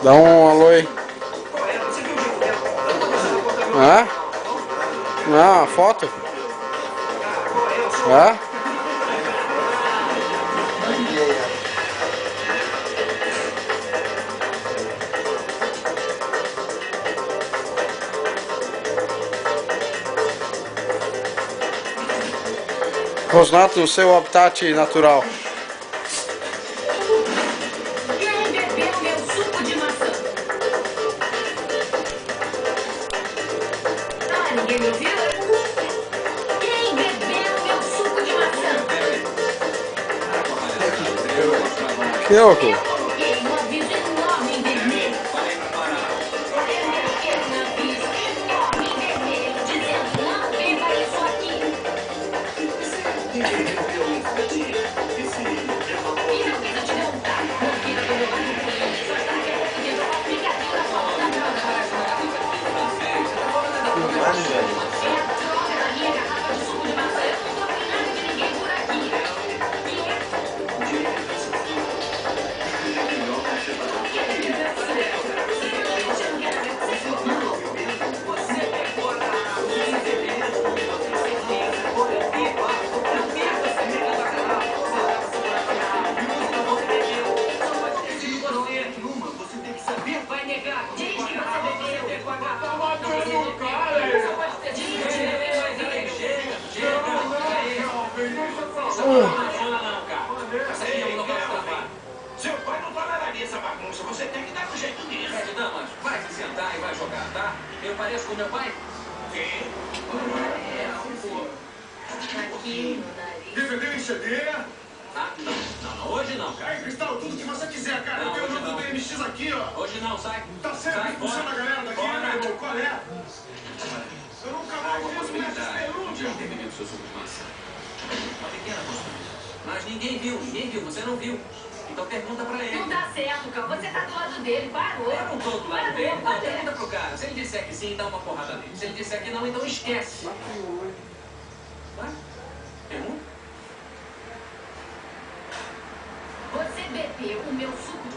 Dá um alô aí. Hã? Não, a foto? Hã? Rosnato no seu habitat natural. Quem bebeu meu suco de maçã? Ah, ninguém me ouviu? Quem bebeu meu suco de maçã? Que louco? Eu coloquei um aviso enorme em vermelho. Um aviso enorme em vermelho dizendo não beba isso aqui. E não quis eu te perguntar. Não quis eu meu barulho. Só está aqui respondendo ao aplicativo da sua mão. É a droga da minha garrafa de suco de maçã. Eu não tô com nada de ninguém por aqui. Vai negar. Diz que você bebeu. Diz Seu pai não toleraria essa bagunça. Você tem que dar um jeito nisso. Damas, vai se sentar e vai jogar, tá? Eu pareço com meu pai? Sim. Aqui no nariz. DVD em CD? Ah, não, hoje não, cara. Aí, Cristal, tudo que você quiser, cara. Não, Eu tenho o hoje nome do BMX aqui, ó. Hoje não, sai. Tá certo, Sai expulsando a fora. galera daqui, Fora. né, irmão? Qual é? Eu nunca mais vi esse mestre Perúndia. Ter bebido seu suco de maçã. Uma pequena possibilidade. Mas ninguém viu, você não viu. Então pergunta pra ele. Não dá certo, cara. Você tá do lado dele, parou. Eu não tô do lado dele. Não, pergunta pro cara. Se ele disser que sim, dá uma porrada nele. Se ele disser que não, então esquece. Vai. Pergunta. Você bebeu o meu suco de